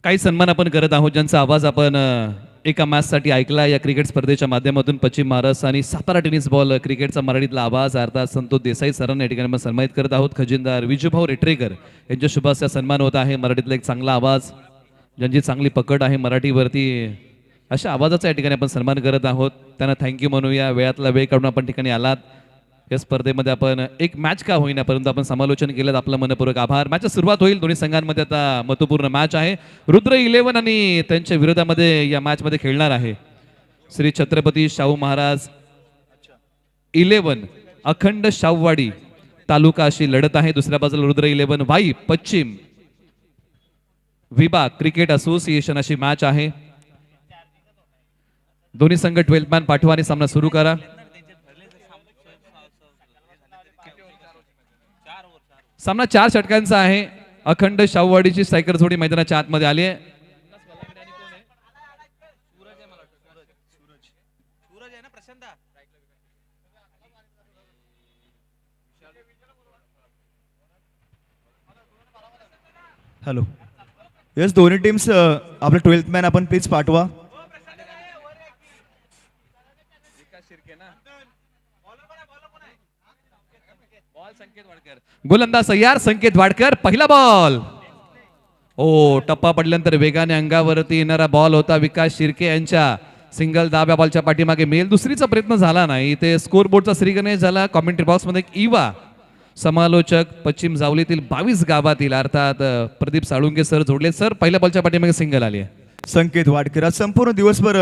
काही सन्मान आपण करत आहोत ज्यांचा आवाज आपण एका मॅचसाठी ऐकला या क्रिकेट स्पर्धेच्या माध्यमातून पश्चिम महाराष्ट्र आणि सातारा टेनिस बॉल क्रिकेटचा मराठीतला आवाज अर्थात संतोष देसाई सरांना या ठिकाणी आपण सन्मानित करत आहोत. खजिनदार विजूभाऊ रेटरेकर यांच्या शुभास्या सन्मान होत आहे. मराठीतला एक चांगला आवाज ज्यांची चांगली पकड आहे मराठीवरती अशा आवाजाचा या ठिकाणी आपण सन्मान करत आहोत. त्यांना थँक्यू म्हणूया. वेळातला वेळ काढून आपण ठिकाणी आलात. या स्पर्धेमध्ये आपण एक मॅच का होईना परंतु आपण समालोचन केलं. आपलं मनपूर्वक आभार. मॅचची सुरुवात होईल. दोन्ही संघांमध्ये आता महत्त्वपूर्ण मॅच आहे. रुद्र 11 आणि त्यांच्या विरोधामध्ये या मॅच मध्ये खेळणार आहे श्री छत्रपती शाहू महाराज 11 अखंड शाहूवाडी तालुका अशी लढत आहे. दुसऱ्या बाजूला रुद्र 11 वाई पश्चिम विभाग क्रिकेट असोसिएशन अशी मॅच आहे. दोन्ही संघ 12 मॅन पाठवा आणि सामना सुरू करा. सामना 4 षटकांचा आहे. अखंड शाहूवाडीची स्ट्रायकर जोडी मैदानाच्या आतमध्ये आली आहे. हॅलो येस दोन्ही टीम्स आपले 12th मॅन आपण प्लीज पाठवा. गोलंदाज तयार संकेत वाडकर. पहिला बॉल ओ टप्पा पडल्यानंतर वेगाने अंगावरती येणारा बॉल होता विकास शिर्के यांच्या. सिंगल दाब्या बॉलच्या पाठीमागे मेल. दुसरीचा प्रयत्न झाला नाही. इथे स्कोर बोर्डचा श्रीगणेश झाला. कॉमेंट्री बॉक्स मध्ये एक इवा समालोचक पश्चिम जावलीतील 22 गावातील अर्थात प्रदीप साळुंके सर जोडले. सर पहिल्या बॉलच्या पाठीमागे सिंगल आली आहे. संकेत वाडकर आज संपूर्ण दिवसभर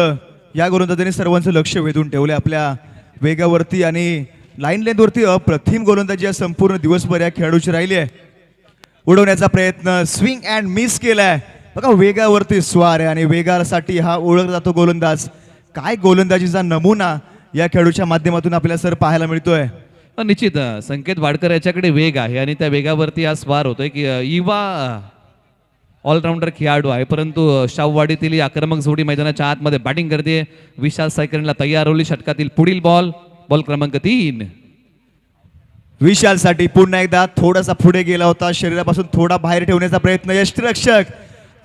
या गोलंदाजाने सर्वांचं लक्ष वेधून ठेवले. आपल्या वेगावरती आणि लाईन लेंथवरती अप्रतिम गोलंदाजी संपूर्ण दिवसभर या खेळाडूची राहिली आहे. उडवण्याचा प्रयत्न स्विंग अँड मिस केलाय. बघा वेगावरती स्वार आहे आणि वेगासाठी हा ओळखला जातो गोलंदाज. काय गोलंदाजीचा नमुना या खेळाडूच्या माध्यमातून आपल्याला सर पाहायला मिळतोय. निश्चित संकेत वाडकर याच्याकडे वेग आहे आणि त्या वेगावरती हा स्वार होतोय की युवा ऑलराऊंडर खेळाडू आहे. परंतु शाहूवाडीतील आक्रमक जोडी मैदानाच्या आतमध्ये बॅटिंग करते. विशाल सायकरला तयार होली. षटकातील पुढील बॉल बॉल क्रमांक 3 विशाल साठी पुन्हा एकदा थोडासा पुढे गेला होता. शरीरापासून थोडा बाहेर ठेवण्याचा प्रयत्न. यष्टिरक्षक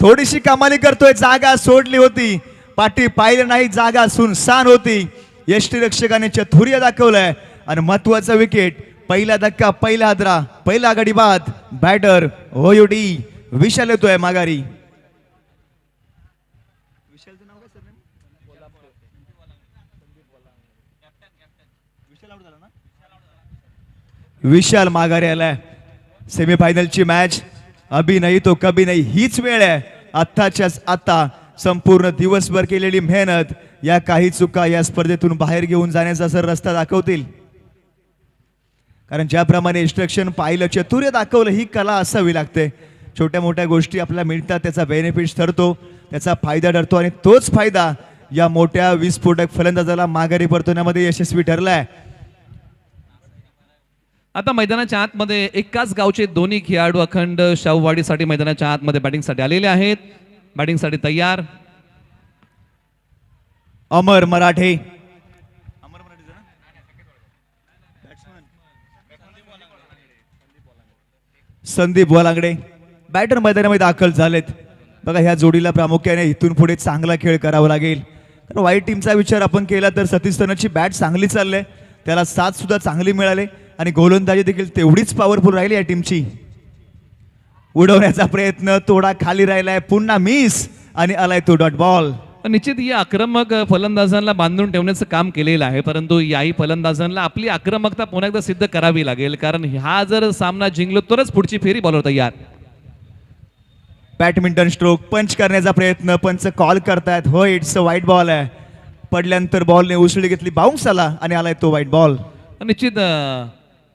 थोडीशी कमाली करतोय. जागा सोडली होती. पाठी पाहिलं नाही. जागा सुनसान होती. यष्टिरक्षकाने चतुर्य दाखवलंय आणि महत्वाचा विकेट. पहिला धक्का पहिला हादरा पहिला आघाडी बाद. बॅटर ओयुडी विशाल येतोय माघारी. विशाल माघारी आलाय. सेमीफायनलची मॅच अभी नाही तो कभी नाही हीच वेळ आहे. आत्ताच्याच आता संपूर्ण दिवसभर केलेली मेहनत या काही चुका या स्पर्धेतून बाहेर घेऊन जाण्याचा सर रस्ता दाखवतील. कारण ज्याप्रमाणे इन्स्ट्रक्शन पाहिलं चतुर्य दाखवलं ही कला असावी लागते. छोट्या मोठ्या गोष्टी आपल्याला मिळतात त्याचा बेनिफिट ठरतो त्याचा फायदा ठरतो आणि तोच फायदा या मोठ्या विस्फोटक फलंदाजाला माघारी परतवण्यामध्ये यशस्वी ठरलाय. आता मैदानाच्या आतमध्ये एकाच गावचे दोन्ही खेळाडू अखंड शाहूवाडीसाठी मैदानाच्या आतमध्ये बॅटिंगसाठी आलेले आहेत. बॅटिंगसाठी तयार अमर मराठे संदीप बोलांगडे बॅटर मैदानामध्ये दाखल झालेत. बघा ह्या जोडीला प्रामुख्याने इथून पुढे चांगला खेळ करावा लागेल. तर वाईट टीमचा विचार आपण केला तर सतीश तनची बॅट चांगली चालले. त्याला साथ सुद्धा चांगली मिळाली आणि गोलंदाजी देखील तेवढीच पॉवरफुल राहिली या टीमची. उडवण्याचा प्रयत्न थोडा खाली राहिलाय. पुन्हा मिस आणि आलाय तो डॉट बॉल. निश्चित या आक्रमक फलंदाजांना बांधून ठेवण्याचं काम केलेलं आहे. परंतु याही फलंदाजांना आपली आक्रमकता पुन्हा एकदा सिद्ध करावी लागेल. कारण हा जर सामना जिंकलो तरच पुढची फेरी बॉलर तयार. बॅडमिंटन स्ट्रोक पंच करण्याचा प्रयत्न. पंच कॉल करतायत. हो इट्स अ वाईट बॉल आहे. पडल्यानंतर बॉलने उसळी घेतली. बाउन्स आला आणि आलाय तो वाईट बॉल. निश्चित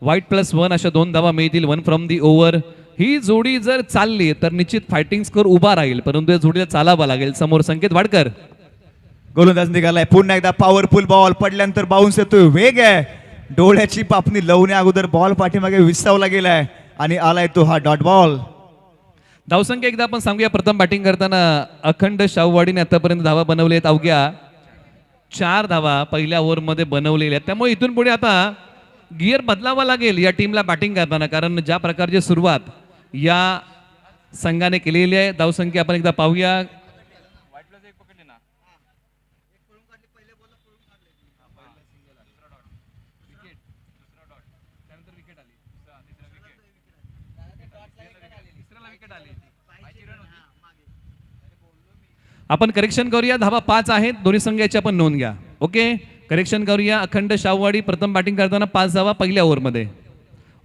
वाईट +1 अशा 2 धावा मिळतील. 1 फ्रॉम दी ओव्हर. ही जोडी जर चालली तर निश्चित फायटिंग स्कोर उभा राहील. परंतु या जोडीला चालावं लागेल. समोर संकेत वाडकर गोलंदाज निघालाय. पुन्हा एकदा पॉवरफुल बॉल. पडल्यानंतर बाउन्स येतोय. वेग आहे. डोळ्याची पापणी लावण्या अगोदर बॉल पाठीमागे विसावला गेलाय आणि आलाय तो हा डॉट बॉल. धावसंख्या एकदा आपण सांगूया. प्रथम बॅटिंग करताना अखंड शाहूवाडीने आतापर्यंत धावा बनवल्या आहेत अवघ्या 4 धावा पहिल्या ओव्हरमध्ये बनवलेल्या आहेत. त्यामुळे इथून पुढे आता गिअर बदलावा लागेल या टीमला बॅटिंग करताना, कारण ज्या प्रकारची सुरुवात या संघाने केलेली आहे. धावसंख्या आपण एकदा पाहूया. आपण करेक्शन करूया. धावा 5 आहेत. दोन्ही संघाची आपण नोंद घ्या. ओके, करेक्शन करूया. अखंड शाहूवाडी प्रथम बॅटिंग करताना 5 धावा पहिल्या ओव्हरमध्ये.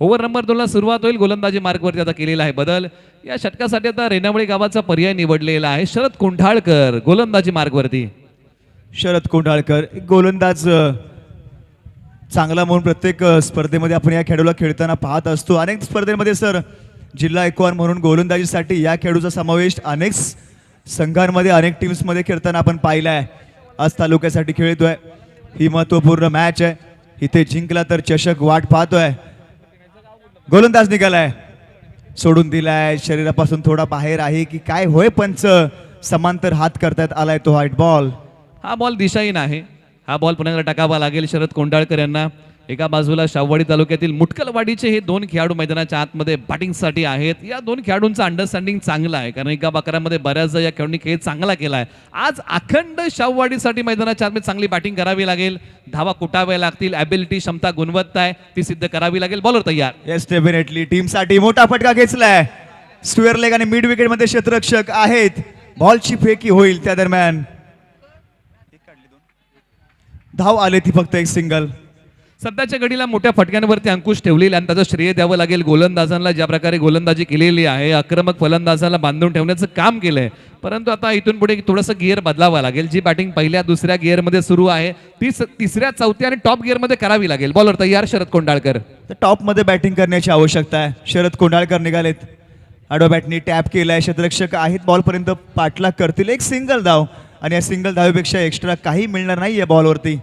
ओव्हर नंबर 2 ला सुरुवात होईल. गोलंदाजी मार्कवरती आता केलेला आहे बदल. या षटकासाठी आता रेणावळी गावाचा पर्याय निवडलेला आहे. शरद कोंढाळकर गोलंदाजी मार्कवरती. शरद कोंढाळकर एक गोलंदाज चांगला म्हणून प्रत्येक स्पर्धेमध्ये आपण या खेळाडूला खेळताना पाहत असतो. अनेक स्पर्धेमध्ये सर जिल्हा ऐकवान म्हणून गोलंदाजीसाठी या खेळाडूचा समावेश अनेक संघांमध्ये अनेक टीम्समध्ये खेळताना आपण पाहिला आहे. आज तालुक्यासाठी खेळतोय. ही महत्वपूर्ण मॅच आहे. इथे जिंकला तर चषक वाट पाहतोय. गोलंदाज निघालाय, सोडून दिलाय, शरीरापासून थोडा बाहेर आहे की काय होय. पंच समांतर हात करतायत. आलाय तो व्हाईट बॉल. हा बॉल दिशाहीन आहे. हा बॉल पुन्हा एकदा टाकावा लागेल शरद कोंढाळकर यांना. एका बाजूला शाहूवाडी तालुक्यातील मुटकलवाडीचे हे 2 खेळाडू मैदानाच्या आतमध्ये बॅटिंगसाठी आहेत. या 2 खेळाडूंचं अंडरस्टँडिंग चांगलं आहे, कारण एका बकरामध्ये बऱ्याचदा या खेळाडूंनी खेळ चांगला केला आहे. आज अखंड शाहूवाडीसाठी मैदानाच्या आतमध्ये चांगली बॅटिंग करावी लागेल. धावा कुटाव्या लागतील. ॲबिलिटी, क्षमता, गुणवत्ता आहे ती सिद्ध करावी लागेल. बॉलर तयार. येस, डेफिनेटली टीमसाठी मोठा फटका घेतलाय. स्क्वेअर लेग आणि मिड विकेट मध्ये क्षेत्ररक्षक आहेत. बॉलची फेकी होईल त्या दरम्यान. धाव आले ती फक्त एक सिंगल. सध्याच्या घडीला मोठ्या फटक्यांवरती अंकुश ठेवलेला आणि त्याचं श्रेय द्यावं लागेल गोलंदाजांना. ज्या प्रकारे गोलंदाजी केलेली आहे, आक्रमक फलंदाजाला बांधून ठेवण्याचं काम केलंय. परंतु आता इथून पुढे थोडंसं गिअर बदलावं लागेल. जी बॅटिंग पहिल्या दुसऱ्या गिअरमध्ये सुरू आहे ती तिसऱ्या चौथ्या आणि टॉप गिअरमध्ये करावी लागेल. बॉलर तयार शरद कोंढाळकर. तर टॉप मध्ये बॅटिंग करण्याची आवश्यकता आहे. शरद कोंढाळकर निघालेत. आडवा बॅटनी टॅप केलाय. क्षेत्ररक्षक आहेत. बॉल पर्यंत पाठलाग करतील. एक सिंगल धाव आणि या सिंगल धावेपेक्षा एक्स्ट्रा काही मिळणार नाहीये बॉलवरती.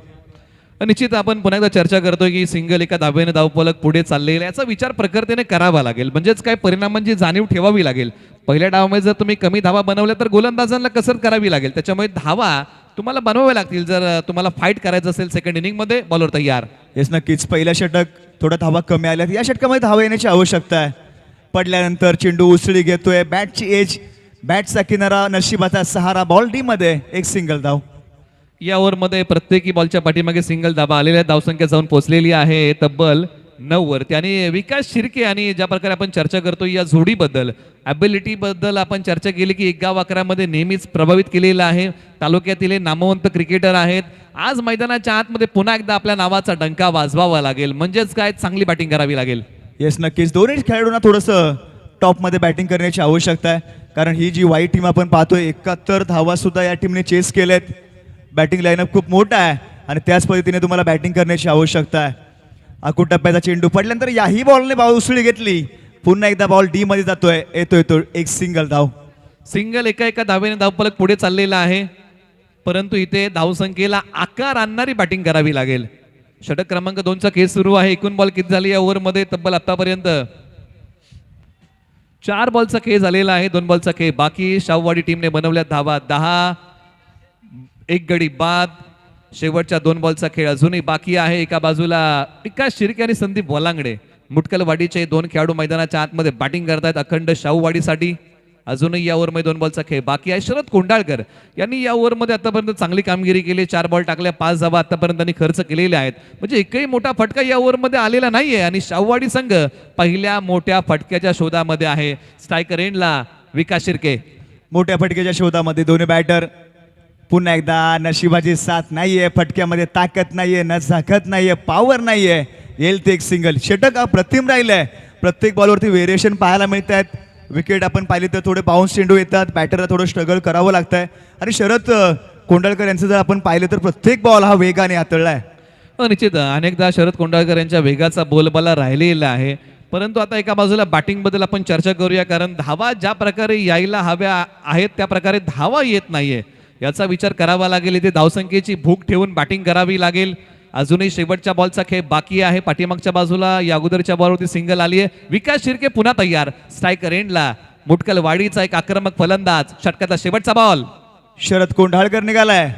निश्चित आपण पुन्हा एकदा चर्चा करतोय की सिंगल एका धावेने धावफलक पुढे चाललेला आहे. याचा विचार प्रखरतेने करावा लागेल. म्हणजेच काय परिणामांची जाणीव ठेवावी लागेल. पहिल्या डावामध्ये जर तुम्ही कमी धावा बनवल्या तर गोलंदाजांना कसरत करावी लागेल. त्याच्यामुळे धावा तुम्हाला बनवाव्या लागतील जर तुम्हाला फाईट करायचं असेल सेकंड इनिंगमध्ये. बॉलर तयार. येस, नक्कीच पहिल्या षटक थोडा धावा कमी आल्यात. या षटकामध्ये धावा येण्याची आवश्यकता आहे. पडल्यानंतर चेंडू उसळी घेतोय. बॅटची एज, बॅटचा किनारा, नशिबाचा सहारा. बॉल डी मध्ये एक सिंगल धाव. या ओव्हरमध्ये प्रत्येकी बॉलच्या पाठीमागे सिंगल धाबा आलेल्या आहेत. धावसंख्या जाऊन पोहोचलेली आहे तब्बल 9 वरती. आणि विकास शिर्के आणि ज्या प्रकारे आपण चर्चा करतो या जोडीबद्दल, ॲबिलिटी बद्दल आपण चर्चा केली की 1 गाव 11 मध्ये नेहमीच प्रभावित केलेलं आहे. तालुक्यातील हे नामवंत क्रिकेटर आहेत. आज मैदानाच्या आतमध्ये पुन्हा एकदा आपल्या नावाचा डंका वाजवावा लागेल. म्हणजेच काय, चांगली बॅटिंग करावी लागेल. येस, नक्कीच दोन्ही खेळाडूंना थोडंसं टॉप मध्ये बॅटिंग करण्याची आवश्यकता आहे. कारण ही जी वाईट टीम आपण पाहतोय 71 धावा सुद्धा या टीमने चेस केलेत. बॅटिंग लाईनअप खूप मोठा आहे आणि त्याच पद्धतीने तुम्हाला बॅटिंग करण्याची आवश्यकता आहे. आखूड टप्प्याचा चेंडू पडल्यानंतर याही बॉलने बॉल उसळी घेतली. पुन्हा एकदा बॉल डी मध्ये जातोय. येतोय तो एक सिंगल धाव. सिंगल एका धावेने धावफलक पुढे चाललेला आहे. परंतु इथे धावसंख्येला आकार आणणारी बॅटिंग करावी लागेल. षटक क्रमांक 2चा खेळ सुरू आहे. एकूण बॉल किती झाली या ओव्हरमध्ये? तब्बल आतापर्यंत 4 बॉलचा खेळ झालेला आहे. 2 बॉलचा खेळ बाकी. शाहूवाडी टीमने बनवल्या धावा 10. 1 गडी बाद. शेवटच्या 2 बॉलचा खेळ अजूनही बाकी आहे. एका बाजूला विकास शिर्के आणि संदीप वलांगडे मुटकलवाडीचे 2 खेळाडू मैदानाच्या आतमध्ये बॅटिंग करतायत अखंड शाहूवाडीसाठी. अजूनही या ओव्हरमध्ये 2 बॉलचा खेळ बाकी आहे. शरद कोंढाळकर यांनी या ओव्हरमध्ये आतापर्यंत चांगली कामगिरी केली. 4 बॉल टाकल्या, 5 धावा आतापर्यंत त्यांनी खर्च केलेले आहेत. म्हणजे एकही मोठा फटका या ओव्हरमध्ये आलेला नाहीये आणि शाहूवाडी संघ पहिल्या मोठ्या फटक्याच्या शोधामध्ये आहे. स्ट्रायकर एंडला विकास शिर्के. मोठ्या फटक्याच्या शोधामध्ये दोन्ही बॅटर. पुन्हा एकदा नशिबाची साथ नाहीये. फटक्यामध्ये ताकद नाहीये, न झाकत नाहीये, पॉवर नाहीये. येईल ते एक सिंगल. षटक अप्रतिम राहिलंय. प्रत्येक बॉलवरती व्हेरिएशन पाहायला मिळत आहेत. विकेट आपण पाहिली तर थोडे बाउन्स चेंडू येतात. बॅटरला थोडं स्ट्रगल करावं लागतंय. आणि शरद कोंढाळकर यांचं जर आपण पाहिलं तर प्रत्येक बॉल हा वेगाने हाताळलाय. निश्चित अनेकदा शरद कोंढाळकर यांच्या वेगाचा बोलबाला राहिलेला आहे. परंतु आता एका बाजूला बॅटिंग बद्दल आपण चर्चा करूया. कारण धावा ज्या प्रकारे यायला हव्या आहेत त्या प्रकारे धावा येत नाहीये. याचा विचार करावा लागेल. इथे धावसंख्येची भूक ठेवून बॅटिंग करावी लागेल. अजूनही शेवटच्या बॉलचा खेळ बाकी आहे. पाठीमागच्या बाजूला या अगोदरच्या बॉलवरती सिंगल आली आहे. विकास शिर्के पुन्हा तयार. स्ट्रायकर एंडला मुटकल वाडीचा एक आक्रमक फलंदाज, षटकाचा शेवटचा बॉल. शरद कोंढाळकर निघालाय.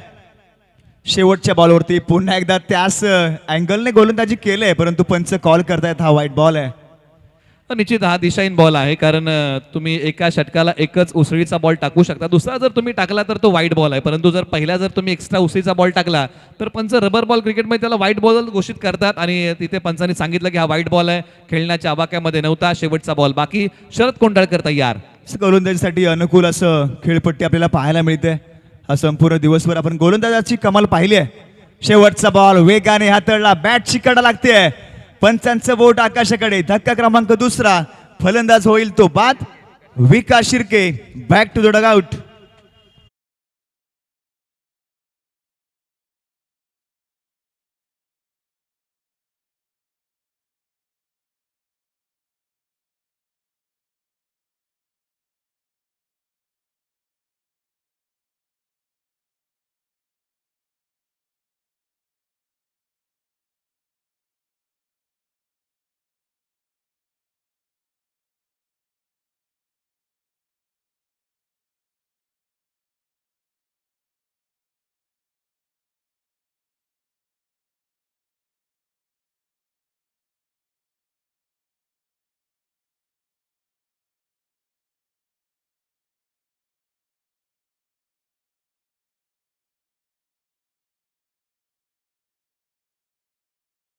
शेवटच्या बॉलवरती पुन्हा एकदा त्याच अँगलने गोलंदाजी केलंय, परंतु पंच कॉल करतायत हा वाईट बॉल आहे. निश्चित हा दिशाहीन बॉल आहे, कारण तुम्ही एका षटकाला एकच उसळीचा बॉल टाकू शकता. दुसरा जर तुम्ही टाकला तर तो वाईट बॉल आहे, परंतु जर पहिला जर तुम्ही एक्स्ट्रा उसळीचा बॉल टाकला तर पंच रबर बॉल क्रिकेटमध्ये त्याला वाईट बॉल घोषित करतात आणि तिथे पंचांनी सांगितलं की हा वाईट बॉल आहे, खेळण्याच्या आवाक्यामध्ये नव्हता, शेवटचा बॉल. बाकी शरद कोंढाळकर तयार. गोलंदाजीसाठी अनुकूल असं खेळपट्टी आपल्याला पाहायला मिळते. हा संपूर्ण दिवसभर आपण गोलंदाजाची कमाल पाहिली आहे. शेवटचा बॉल वेगाने हाताळला, बॅटची कडा लागते, पंचांचं बोट आकाशाकडे. धक्का क्रमांक दुसरा, फलंदाज होईल तो बाद. Vikas Shirke back to the dugout.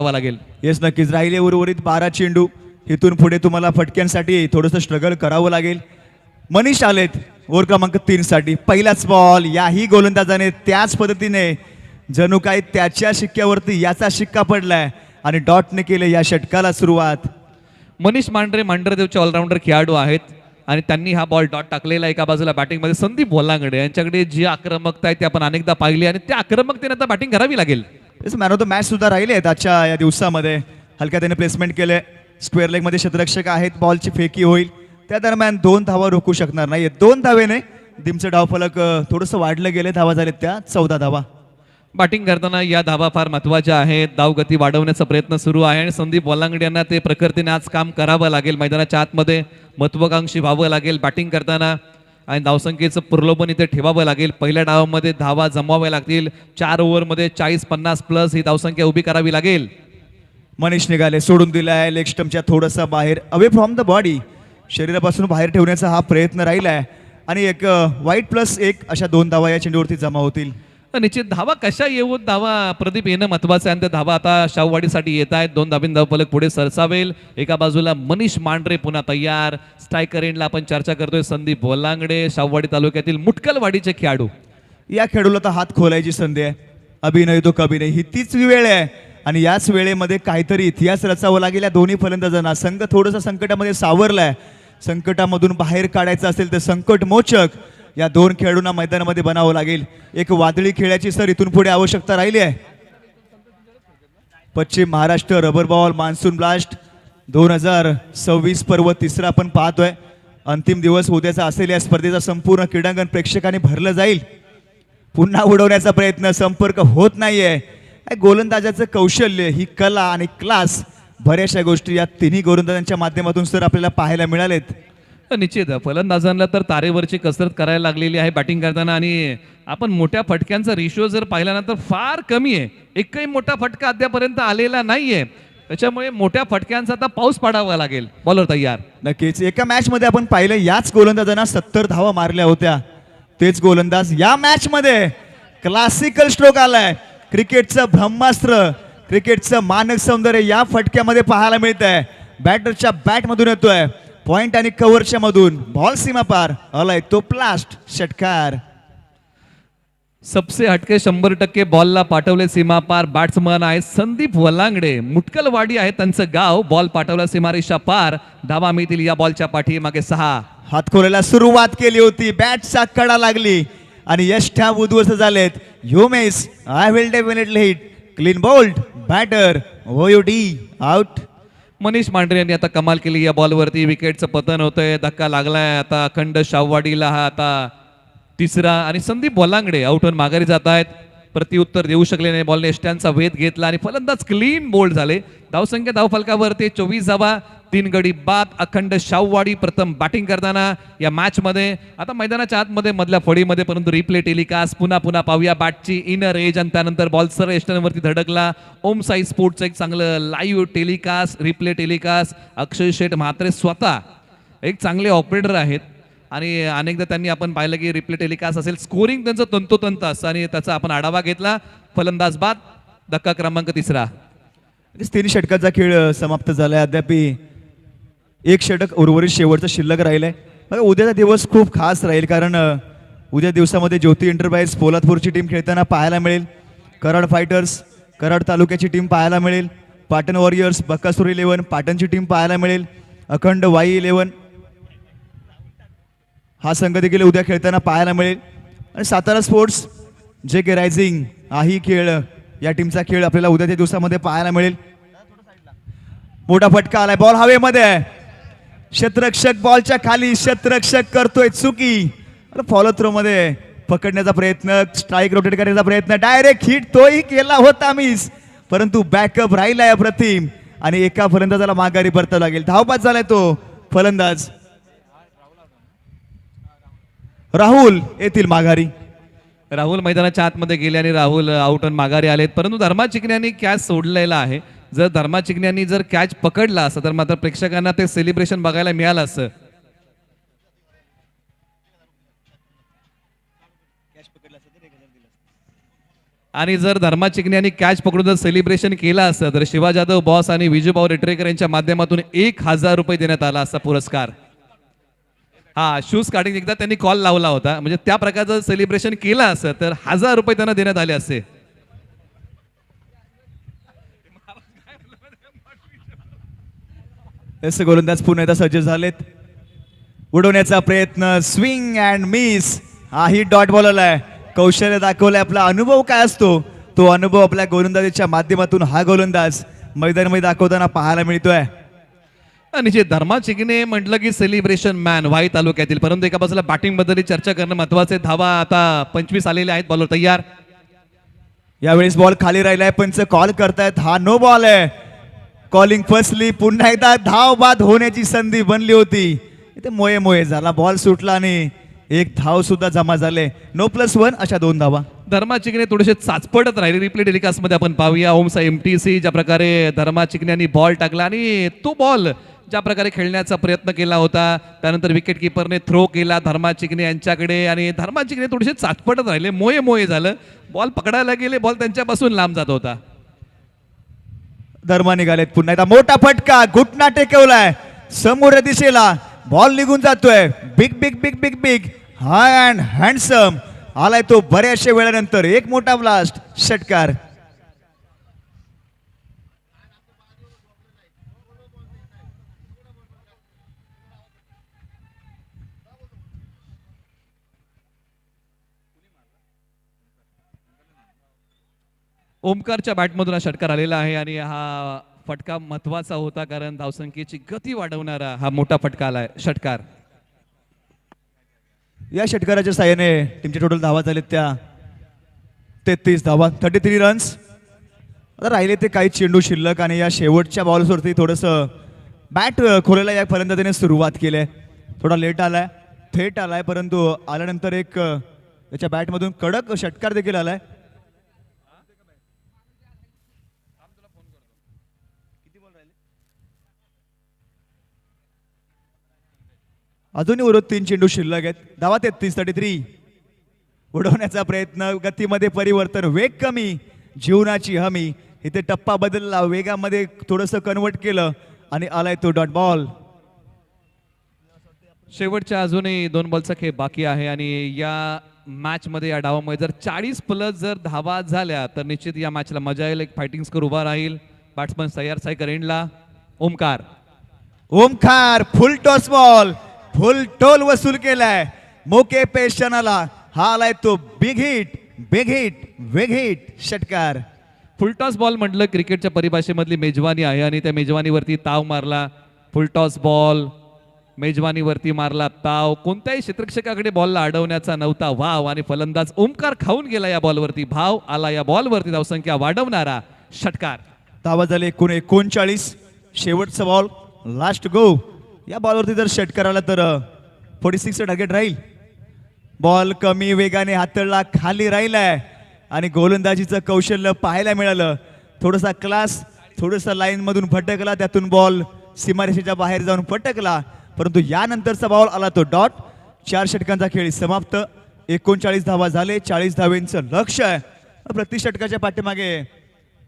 लागेल. येस, नक्कीच राहिले उर्वरित 12 चेंडू. इथून पुढे तुम्हाला फटक्यांसाठी थोडंसं स्ट्रगल करावं लागेल. मनीष आलेत ओव्हर क्रमांक 3 साठी. पहिलाच बॉल, याही गोलंदाजाने त्याच पद्धतीने जणू काय त्याच्या शिक्क्यावरती याचा शिक्का पडलाय आणि डॉटने केले या षटकाला सुरुवात. मनीष मांढरे मांढरदेवचे ऑलराऊंडर खेळाडू आहेत आणि त्यांनी हा बॉल डॉट टाकलेला. एका बाजूला बॅटिंगमध्ये संदीप बोलांगडे यांच्याकडे जी आक्रमकता आहे ती आपण अनेकदा पाहिली आणि त्या आक्रमकतेने आता बॅटिंग करावी लागेल. मॅन ऑफ द मॅच सुद्धा राहिले आहेत आजच्या या दिवसामध्ये. हलक्या त्याने प्लेसमेंट केले. स्क्वेअर लेग मध्ये क्षेत्ररक्षक आहेत, बॉलची फेकी होईल त्या दरम्यान 2 धावा रोखू शकणार नाही. 2 धावेने दिमचं डावफलक थोडंसं वाढलं गेले. धावा झाले त्या 14 धावा. बॅटिंग करताना या धावा फार महत्वाच्या आहेत. धावगती वाढवण्याचा प्रयत्न सुरू आहे आणि संदीप बोलांगडे यांना ते प्रकृतीने आज काम करावं लागेल. मैदानाच्या आतमध्ये महत्वाकांक्षी व्हावं लागेल बॅटिंग करताना आणि धावसंख्येचं प्रलोभन इथे ठेवावं लागेल. पहिल्या डावामध्ये धावा जमवाव्या लागतील. 4 ओव्हरमध्ये 40-50 प्लस ही धावसंख्या उभी करावी लागेल. मनीष निघाले, सोडून दिलाय लेग स्टम्पच्या थोडंसं बाहेर, अवे फ्रॉम द बॉडी, शरीरापासून बाहेर ठेवण्याचा हा प्रयत्न राहिलाय आणि एक वाईट प्लस 1 अशा 2 धावा या चेंडूवरती जमा होतील. निश्चित धावा कशा येऊन धावा प्रदीप येणं महत्वाचं आहे आणि त्या धावा आता शाहूवाडीसाठी येत आहेत. 2 धाबीन धावफलक पुढे सरसावेल. एका बाजूला मनीष मांढरे पुन्हा तयार. स्ट्रायकर एंडला आपण चर्चा करतोय संदीप बोलांगडे, शाहूवाडी तालुक्यातील मुटकलवाडीचे खेळाडू. या खेळाडूला तर हात खोलायची संधी आहे. अभिनय तो कभी नाही, ही तीच वेळ आहे आणि याच वेळेमध्ये काहीतरी इतिहास रचावा लागेल या दोन्ही फलंदाजांना. संघ थोडंसं संकटामध्ये सावरलाय. संकटामधून बाहेर काढायचं असेल तर संकट मोचक या 2 खेळाडूंना मैदानामध्ये बनावं लागेल. एक वादळी खेळाची सर इथून पुढे आवश्यकता राहिली आहे. पश्चिम Maharashtra rubber ball monsoon blast 2026 पर्व तिसरा आपण पाहतोय. अंतिम दिवस उद्याचा असेल. या स्पर्धेचा संपूर्ण क्रीडांगण प्रेक्षकांनी भरलं जाईल. पुन्हा उडवण्याचा प्रयत्न, संपर्क होत नाहीये. गोलंदाजाचं कौशल्य, ही कला आणि क्लास, बऱ्याचशा गोष्टी या तिन्ही गोलंदाजांच्या माध्यमातून सर आपल्याला पाहायला मिळालेत. निश्चित फलंदाजांना तर तारेवरची कसरत करायला लागलेली आहे बॅटिंग करताना आणि आपण मोठ्या फटक्यांचा रेशिओ जर पाहिला ना तर फार कमी आहे. एकही मोठा फटका अद्यापर्यंत आलेला नाहीये. त्याच्यामुळे मोठ्या फटक्यांचा आता पाऊस पाडावा लागेल. बॉलर तयार. नक्कीच एका मॅच मध्ये आपण पाहिलं याच गोलंदाजांना 70 धावा मारल्या होत्या. तेच गोलंदाज या मॅच मध्ये क्लासिकल स्ट्रोक आलाय. क्रिकेटचं ब्रह्मास्त्र, क्रिकेटचं मानक सौंदर्य या फटक्यामध्ये पाहायला मिळत आहे. बॅटरच्या बॅट मधून येतोय, पॉइंट आणि कव्हरच्या मधून बॉल सीमा पार आलाय तो प्लास्ट. षटकार. सबसे हटके 100% बॉलला पाठवले सीमा पार. बॅट्समन आहे संदीप वलांगडे, मुटकलवाडी आहे त्यांचं गाव. बॉल पाठवला सीमारेषा पार. धावा मिळतील या बॉलच्या पाठीमागे 6. हात खोलायला सुरुवात केली होती, बॅटचा कडा लागली आणि यष्ठ्या उद्ध्वस्त झालेत. You miss, I will definitely hit, clean bowled, batter ओयूडी आउट. मनीष मांढरे यांनी आता कमाल केली या बॉलवरती. विकेटचं पतन होतंय, धक्का लागलाय आता अखंड शाहूवाडीला. हा आता तिसरा आणि संदीप बोलांगडे आउट होऊन माघारी जात आहेत. प्रत्युत्तर देऊ शकले नाही. बॉलने यष्ट्यांचा वेध घेतला आणि फलंदाज क्लीन बोल्ड झाले. धावसंख्या धावफलकावरती 24 धावा. 3 गडी बाद. अखंड शाहूवाडी प्रथम बॅटिंग करताना या मॅच मध्ये. आता मैदानाच्या आतमध्ये मधल्या फळीमध्ये, परंतु रिप्ले टेलिकास्ट पुन्हा पुन्हा पाहूया. बॅटची इनर एज आणि त्यानंतर बॉल सर एस्टनवरती धडकला. ओम साई स्पोर्टचं एक चांगलं लाईव्ह टेलिकास्ट, रिप्ले टेलिकास्ट. अक्षय शेठ म्हात्रे स्वतः एक चांगले ऑपरेटर आहेत आणि अनेकदा त्यांनी आपण पाहिलं की रिप्ले टेलिकास्ट असेल, स्कोरिंग त्यांचं तंतोतंत असतं आणि त्याचा आपण आढावा घेतला. फलंदाज बाद. धक्का क्रमांक 3. 3 षटकाचा खेळ समाप्त झालाय. अद्याप एक षटक उर्वरित शेवटचं शिल्लक राहिलंय. बघा उद्याचा दिवस खूप खास राहील, कारण उद्या दिवसामध्ये ज्योती एंटरप्राइज पोलादपूरची टीम खेळताना पाहायला मिळेल. कराड फायटर्स कराड तालुक्याची टीम पाहायला मिळेल. पाटण वॉरियर्स बकासूर 11 पाटणची टीम पाहायला मिळेल. अखंड वाई 11 हा संघ देखील उद्या खेळताना पाहायला मिळेल. आणि सातारा स्पोर्ट्स जे के रायझिंग हाही खेळ, या टीमचा खेळ आपल्याला उद्याच्या दिवसामध्ये पाहायला मिळेल. मोठा फटका आलाय. बॉल हवेमध्ये आहे. क्षेत्ररक्षक बॉलच्या खाली, क्षेत्ररक्षक करतोय चुकी. फॉलो थ्रो मध्ये पकडण्याचा प्रयत्न, स्ट्राईक रोटेट करण्याचा प्रयत्न, डायरेक्ट हिट तोही केला होता मिस, परंतु बॅकअप राहिलाय अप्रतिम आणि एका फलंदाजाला माघारी परतावं लागेल. धावबाद झालाय तो फलंदाज. राहुल येथील माघारी. राहुल मैदानाच्या आतमध्ये गेले आणि राहुल आउट आणि माघारी आलेत, परंतु धर्मा चिकण्यांनी कॅच सोडलेला आहे. जर धर्मा चिकण्यांनी जर कॅच पकडला असता तर मात्र प्रेक्षकांना ते सेलिब्रेशन बघायला मिळालं असतं. आणि जर धर्मा चिकण्यांनी कॅच पकडून जर सेलिब्रेशन केलं असतं तर शिवा जाधव बॉस आणि विजूभाऊ रेटरेकर यांच्या माध्यमातून 1000 रुपये देण्यात आला असता पुरस्कार. हा शूज काढून एकदा त्यांनी कॉल लावला होता, म्हणजे त्या प्रकारचं सेलिब्रेशन केलं असतं तर 1000 रुपये त्यांना देण्यात आले असते. गोलंदाज पुन्हा एकदा सज्ज झालेत. उडवण्याचा प्रयत्न, स्विंग अँड मिस. हाही डॉट बॉलर आहे. कौशल्य दाखवलाय. आपला अनुभव काय असतो तो अनुभव आपल्या गोलंदाजीच्या माध्यमातून हा गोलंदाज मैदानामध्ये दाखवताना पाहायला मिळतोय. आणि जे धर्मा चिकणे म्हटलं की सेलिब्रेशन मॅन वाई तालुक्यातील, परंतु एका बाजूला बॅटिंग बद्दल चर्चा करणं महत्वाचे. धावा आता 25 आलेले आहेत. बॉलर तयार. यावेळेस बॉल खाली राहिलाय. पंच कॉल करतायत. हा नो बॉल आहे. कॉलिंग फसली. पुन्हा एकदा धाव बाद होण्याची संधी बनली होती. इथे मोये मोये झाला. बॉल सुटला आणि एक धाव सुद्धा जमा झाले. नो +1 अशा 2 धावा. धर्मा चिकणे थोडेसे चाचपडत राहिले. रिप्ले टेलिकास्ट मध्ये आपण पाहूया. ओमसा MTC ज्या प्रकारे धर्मा चिकण्यांनी बॉल टाकला आणि तो बॉल ज्या प्रकारे खेळण्याचा प्रयत्न केला होता, त्यानंतर विकेट किपरने थ्रो केला धर्मा चिकणे यांच्याकडे आणि धर्मा चिकणे थोडेसे चाचपडत राहिले. मोये मोये झालं. बॉल पकडायला गेले, बॉल त्यांच्यापासून लांब जात होता. धर्मा निघालेत. पुन्हा एकदा मोठा फटका. घुटना टेकवलाय समोर दिशेला. बॉल निघून जातोय. Big big big big big high and handsome आलाय तो बऱ्याचशा वेळानंतर. एक मोठा ब्लास्ट. षटकार. ओमकारच्या बॅटमधून हा षटकार आलेला आहे आणि हा फटका महत्वाचा होता, कारण धावसंख्येची गती वाढवणारा हा मोठा फटका आलाय. षटकार. या षटकाराच्या साहाय्याने टीमचे टोटल धावा झालेत त्या 33 धावा, 33 रन्स. आता राहिले ते काही चेंडू शिल्लक आणि या शेवटच्या बॉल्सवरती थोडंसं बॅट खोलायला या फलंदाजाने सुरुवात केली आहे. थोडा लेट आलाय, थेट आलाय, परंतु आल्यानंतर एक त्याच्या बॅटमधून कडक षटकार देखील आलाय. अजूनही उरत 3 चेंडू शिल्लक आहेत. धावा 33. उडवण्याचा प्रयत्न, गतीमध्ये परिवर्तन, वेग कमी, जीवनाची हमी. इथे टप्पा बदलला, वेगामध्ये थोडंसं कन्वर्ट केलं आणि आलाय तो डॉट बॉल. शेवटच्या अजूनही 2 बॉलचा खेळ बाकी आहे आणि या मॅच मध्ये या डावामध्ये जर 40+ जर धावा झाल्या तर निश्चित या मॅचला मजा येईल. एक फायटिंग स्कोर उभा राहील. बॅट्समन तयार. सायकर एंडला. ओमकार फुल टॉस बॉल, फुल टोल वसूल केलाय. मोके पे क्षणाला हा आलाय तो big hit, big hit, big hit. षटकार. फुलटॉस बॉल म्हटलं क्रिकेटच्या परिभाषेमधली मेजवानी आहे आणि त्या मेजवानीवरती ताव मारला. फुलटॉस बॉल, मेजवानीवरती मारला ताव. कोणत्याही क्षेत्ररक्षकाकडे बॉलला अडवण्याचा नव्हता वाव आणि फलंदाज ओमकार खाऊन गेला या बॉलवरती. भाव आला या बॉलवरती. धावसंख्या वाढवणारा षटकार. धावा झाले 39. शेवटचा बॉल लास्ट गो. या बॉलवरती जर षटकार आला तर 46 टार्गेट राहील. बॉल कमी वेगाने हातळला, खाली राहिलाय आणि गोलंदाजीचं कौशल्य पाहायला मिळालं. थोडासा क्लास, थोडासा लाईन मधून भटकला, त्यातून बॉल सीमारेषेच्या बाहेर जाऊन भटकला, परंतु यानंतरचा बॉल आला तो डॉट. 4 षटकांचा खेळ समाप्त. 39 धावा झाले. 40 धावेंचं लक्ष आहे. प्रति षटकाच्या पाठीमागे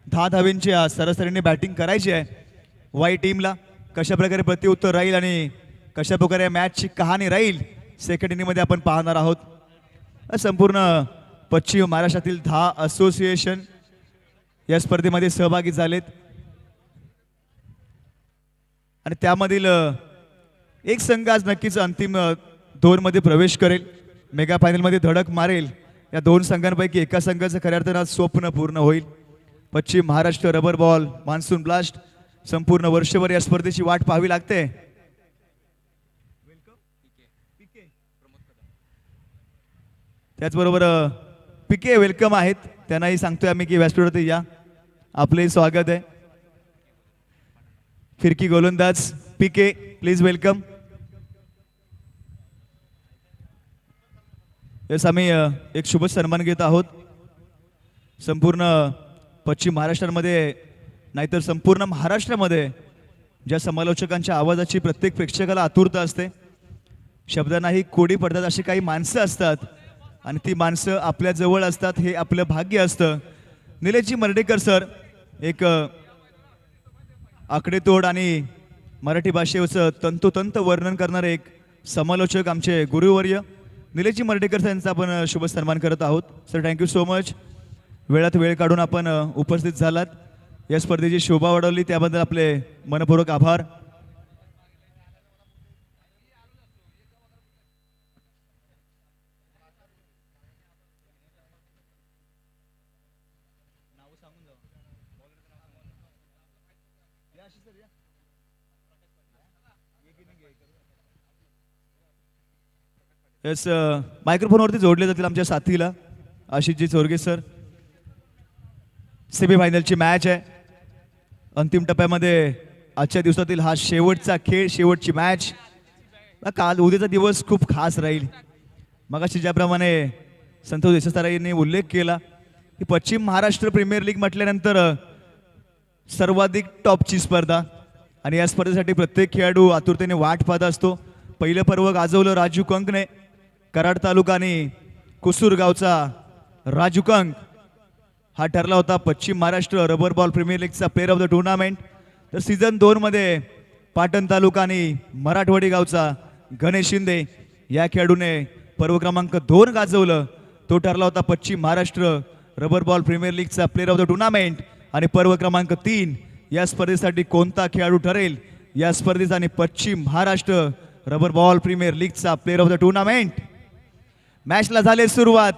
10 धावेंची सरासरीने बॅटिंग करायची आहे. वाई टीमला कशा प्रकारे प्रत्युत्तर राहील आणि कशा प्रकारे मॅचची कहाणी राहील सेकंड इनिंगमध्ये आपण पाहणार आहोत. संपूर्ण पश्चिम महाराष्ट्रातील 10 असोसिएशन या स्पर्धेमध्ये सहभागी झालेत आणि त्यामधील एक संघ आज नक्कीच अंतिम 2 मध्ये प्रवेश करेल, मेगा फायनलमध्ये धडक मारेल. या 2 संघांपैकी एका संघाचं खऱ्या अर्थानं स्वप्न पूर्ण होईल. पश्चिम Maharashtra rubber ball monsoon blast संपूर्ण वर्षभर या स्पर्धेची वाट पाहावी लागते. त्याचबरोबर पीके वेलकम आहेत, त्यांनाही सांगतोय आम्ही की व्यासपीठावरती या, आपले स्वागत आहे. फिरकी गोलंदाज पीके, प्लीज वेलकम. यस, आम्ही एक शुभ सन्मान घेत आहोत. संपूर्ण पश्चिम महाराष्ट्रामध्ये नाहीतर संपूर्ण महाराष्ट्रामध्ये ज्या समालोचकांच्या आवाजाची प्रत्येक प्रेक्षकाला आतुरता असते, शब्दांनाही कोडी पडतात अशी काही माणसं असतात आणि ती माणसं आपल्या जवळ असतात, हे आपलं भाग्य असतं. निलेशजी मर्डेकर सर एक आकडेतोड आणि मराठी भाषेचं तंतोतंत वर्णन करणारे एक समालोचक, आमचे गुरुवर्य निलेशजी मर्डेकर यांचा आपण शुभ सन्मान करत आहोत. Sir, thank you so much. वेळात वेळ काढून आपण उपस्थित झालात, या स्पर्धेची शोभा वाढवली, त्याबद्दल आपले मनपूर्वक आभार. येस, मायक्रोफोनवरती जोडले जातील आमच्या साथीला आशिषजी चोरगे सर. सेमी फायनलची मॅच आहे. अंतिम टप्प्यामध्ये आजच्या दिवसातील हा शेवटचा खेळ, शेवटची मॅच. काल उद्याचा दिवस खूप खास राहील. मगाशी ज्याप्रमाणे संतोष देसाई यांनी उल्लेख केला की पश्चिम महाराष्ट्र प्रीमियर लीग म्हटल्यानंतर सर्वाधिक टॉपची स्पर्धा आणि या स्पर्धेसाठी प्रत्येक खेळाडू आतुरतेने वाट पाहत असतो. पहिलं पर्व गाजवलं राजू कंकने. कराड तालुका आणि कुसूर गावचा राजू कंक हा ठरला होता पश्चिम महाराष्ट्र रबर बॉल प्रीमियर लीगचा प्लेअर ऑफ द टुर्नामेंट. तर सीझन 2 मध्ये पाटण तालुका आणि मराठवाडी गावचा गणेश शिंदे या खेळाडूने पर्व क्रमांक 2 गाजवलं. तो ठरला होता पश्चिम महाराष्ट्र रबर बॉल प्रीमियर लीगचा प्लेअर ऑफ द टुर्नामेंट. आणि पर्व क्रमांक 3 या स्पर्धेसाठी कोणता खेळाडू ठरेल या स्पर्धेचा आणि पश्चिम महाराष्ट्र रबर बॉल प्रीमियर लीगचा प्लेअर ऑफ द टुर्नामेंट. मॅचला झाले सुरुवात.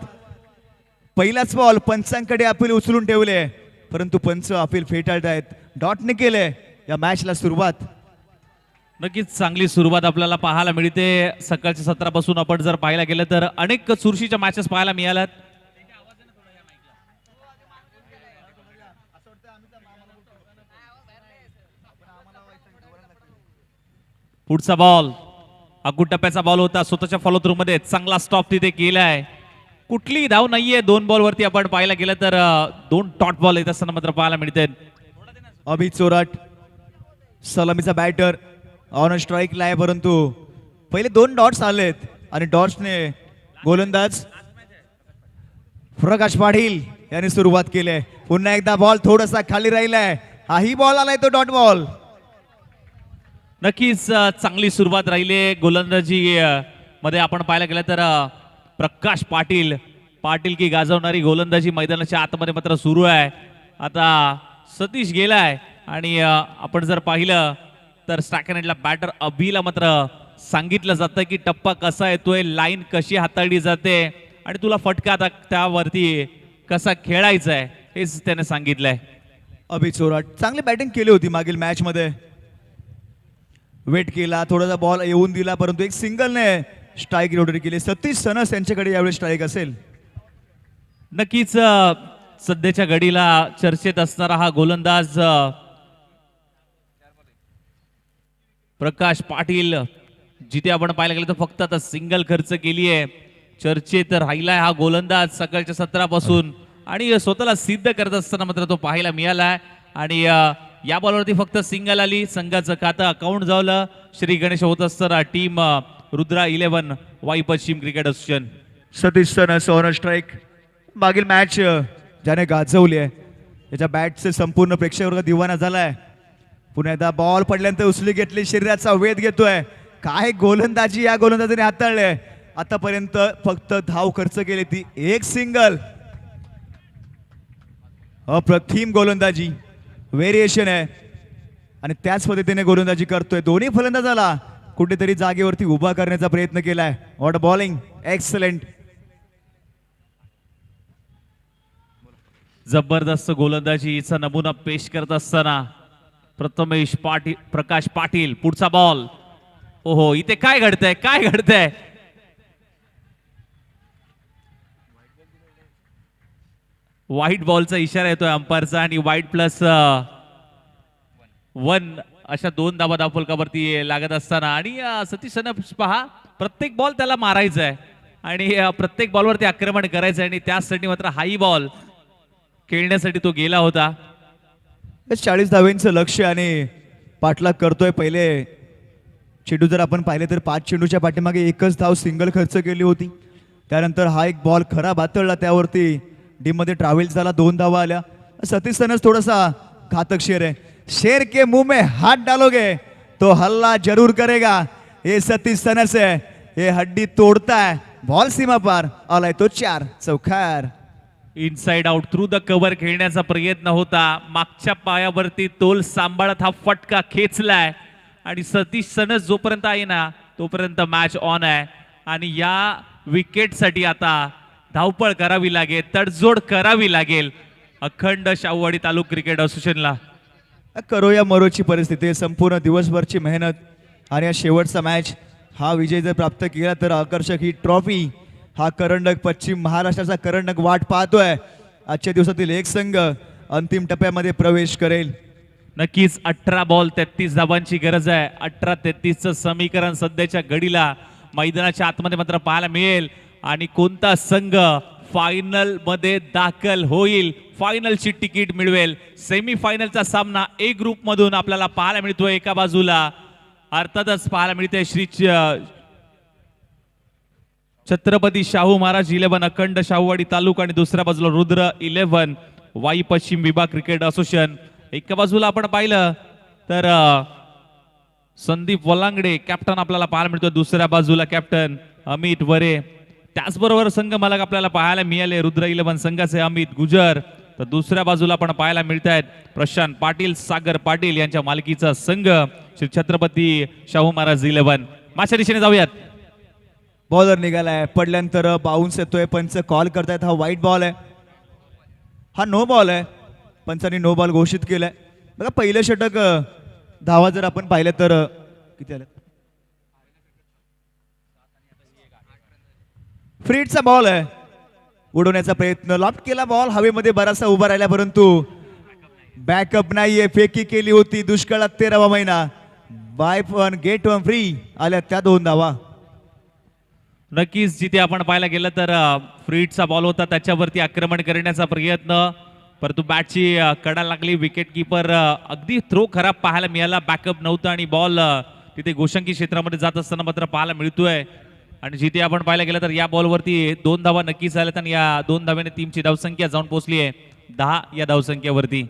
पहिलाच बॉल पंचांकडे अपील उचलून ठेवले, परंतु पंच अपील फेटाळत आहेत. डॉटने केले या मॅचला सुरुवात. नक्कीच चांगली सुरुवात आपल्याला पाहायला मिळते. सकाळच्या सत्रापासून आपण जर पाहायला गेलं तर अनेक चुरशीच्या मॅचेस पाहायला मिळाल्यात. पुढचा बॉल अगुट टप्प्याचा बॉल होता. स्वतःच्या फॉलो थ्रू मध्ये चांगला स्टॉप तिथे केलाय. कुठलीही धाव नाहीये 2 बॉलवरती. आपण पाहायला गेलं तर 2 डॉट बॉल येत असताना मात्र पाहायला मिळते. अभि चोराट सलामीचा बॅटर ऑन स्ट्राईक ला आहे, परंतु पहिले 2 डॉट्स आलेत आणि डॉट्सने गोलंदाज प्रकाश पाटील यांनी सुरुवात केली. पुन्हा एकदा बॉल थोडासा खाली राहिलाय. हाही बॉल आलाय तो डॉट बॉल. नक्कीच चांगली सुरुवात राहिली गोलंदाजी मध्ये. आपण पाहायला गेलं तर प्रकाश पाटील की गाजवणारी गोलंदाजी मैदानाच्या आतमध्ये मात्र सुरू आहे. आता सतीश गेलाय आणि आपण जर पाहिलं तर स्टॅकनेटला बॅटर अभिला मात्र सांगितलं जातं की टप्पा कसा येतोय, लाईन कशी हाताळली जाते आणि तुला फटका आता त्यावरती कसा खेळायचा आहे हेच त्याने सांगितलंय. अभि चोराट चांगली बॅटिंग केली होती मागील मॅच मध्ये. वेट केला, थोडासा बॉल येऊन दिला, परंतु एक सिंगलने स्ट्राईक रोटरी केली. सतीश सनस यांच्याकडे यावेळी स्ट्राईक असेल. नक्कीच सध्याच्या घडीला चर्चेत असणारा हा गोलंदाज प्रकाश पाटील जिथे आपण पाहायला गेलं तर फक्त आता सिंगल खर्च केली आहे. चर्चेत राहिलाय हा गोलंदाज सकाळच्या सत्रापासून आणि स्वतःला सिद्ध करत असताना मात्र तो पाहायला मिळालाय. आणि या बॉलवरती फक्त सिंगल आली. संघाचं खातं अकाउंट झालं. श्री गणेश होत असताना टीम रुद्रा 11 वाई पश्चिम cricket association. Satish sons on strike. मागील मॅच ज्याने गाजवली आहे त्याच्या बॅटचे संपूर्ण प्रेक्षकवर्ग दिवाना झालाय. पुन्हा एकदा बॉल पडल्यानंतर उचली घेतली, शरीराचा वेध घेतोय. काय गोलंदाजी या गोलंदाजीने हाताळले. आतापर्यंत फक्त धाव खर्च केली ती एक सिंगल. अप्रतिम गोलंदाजी, व्हेरिएशन आहे आणि त्याच पद्धतीने गोलंदाजी करतोय. दोन्ही फलंदाजाला कुठेतरी जागेवरती उभा करण्याचा प्रयत्न केलाय. What bowling, excellent. जबरदस्त गोलंदाजीचा नमुना पेश करत असताना प्रथमेश पाटील, प्रकाश पाटील पुढचा बॉल. ओहो, इथे काय घडतंय, काय घडतंय. व्हाईट बॉलचा इशारा येतोय अंपायरचा आणि व्हाईट प्लस 1 अशा 2 धावा धावफलकावरती लागत असताना आणि सतीश सनस पहा, प्रत्येक बॉल त्याला मारायचा आहे आणि प्रत्येक बॉलवरती आक्रमण करायचं आहे आणि त्यासाठी मात्र हाई बॉल खेळण्यासाठी तो गेला होता. 40 धावेंचं लक्ष आणि पाठलाग करतोय. पहिले चेंडू जर आपण पाहिले तर 5 चेंडूच्या पाठीमागे एकच धाव सिंगल खर्च केली होती. त्यानंतर हा एक बॉल खराब हातळला, त्यावरती टीम मध्ये ट्रॅव्हल्स झाला, 2 धावा आल्या. सतीश सनस थोडासा घातक शेर है. शेर के मुंह में हाथ डालोगे तो हल्ला जरूर करेगा. ये सतीश सनस है, ये हड्डी तोड़ता है. बॉल सीमा पार आलाय तो 4 चौकार. Inside out through the cover खेळण्याचा प्रयत्न होता. मागच्या पायावरती तोल सांभाळत हा फटका खेचलाय आणि सतीश सनस जोपर्यंत आहे ना तोपर्यंत मॅच ऑन आहे आणि या विकेटसाठी आता धावपळ करावी लागेल, तडजोड करावी लागेल अखंड शाहूवाडी तालुका क्रिकेट असोसिएशनला. करो या मरोची परिस्थिती आहे. संपूर्ण दिवसभरची मेहनत आणि या शेवटचा मॅच हा विजय जर प्राप्त केला तर आकर्षक ही ट्रॉफी हा करंडक, पश्चिम महाराष्ट्राचा करंडक वाट पाहतोय. आजच्या दिवसातील एक संघ अंतिम टप्प्यामध्ये प्रवेश करेल. नक्कीच 18 बॉल 33 धावांची गरज आहे. 18-33चं समीकरण सध्याच्या घडीला मैदानाच्या आतमध्ये मात्र पाहायला मिळेल आणि कोणता संघ फायनल मध्ये दाखल होईल, फायनलची तिकीट मिळवेल. सेमी फायनलचा सामना ए ग्रुप मधून आपल्याला पाहायला मिळतोय. एका बाजूला अर्थातच पाहायला मिळते श्री छत्रपती शाहू महाराज 11 अखंड शाहूवाडी तालुका आणि दुसऱ्या बाजूला रुद्र 11 वाई पश्चिम विभाग क्रिकेट असोसिएशन. एका बाजूला आपण पाहिलं तर संदीप वलांगडे कॅप्टन आपल्याला पाहायला मिळतोय, दुसऱ्या बाजूला कॅप्टन अमित वरे. त्याचबरोबर संघ मालक आपल्याला पाहायला मिळाले रुद्र 11 संघाचे अमित गुजर. तर दुसऱ्या बाजूला आपण पाहायला मिळत आहेत प्रशांत पाटील, सागर पाटील यांच्या मालकीचा संघ श्री छत्रपती शाहू महाराज 11. मागच्या दिशेने जाऊयात. बॉलर निघालाय, पडल्यानंतर बाउन्स येतोय. पंच कॉल करतायत. हा व्हाईट बॉल आहे, हा नो बॉल आहे. पंचांनी नो बॉल घोषित केलाय. बघा पहिलं षटक धावा जर आपण पाहिलं तर किती आले. फ्रीटचा बॉल आहे, उडवण्याचा प्रयत्न, लॉफ्ट केला बॉल हवेमध्ये बराचसा उभा राहिला परंतु बॅकअप नाहीये. फेकी केली होती दुष्काळात 13वा महिना. By one get one free आल्या त्या 2 धावा. नक्कीच जिथे आपण पाहायला गेलं तर फ्रीटचा बॉल होता, त्याच्यावरती आक्रमण करण्याचा प्रयत्न परंतु बॅटची कडा लागली. विकेट किपर अगदी थ्रो खराब पाहायला मिळाला, बॅकअप नव्हता आणि बॉल तिथे गोशंकी क्षेत्रामध्ये जात असताना मात्र पाहायला मिळतोय. आणि जिथे आपण पाहायला गेलं तर या बॉलवरती 2 धावा नक्कीच झाल्यात आणि या 2 धाव्याने टीमची धावसंख्या जाऊन पोहोचली आहे 10 या धावसंख्येवरती.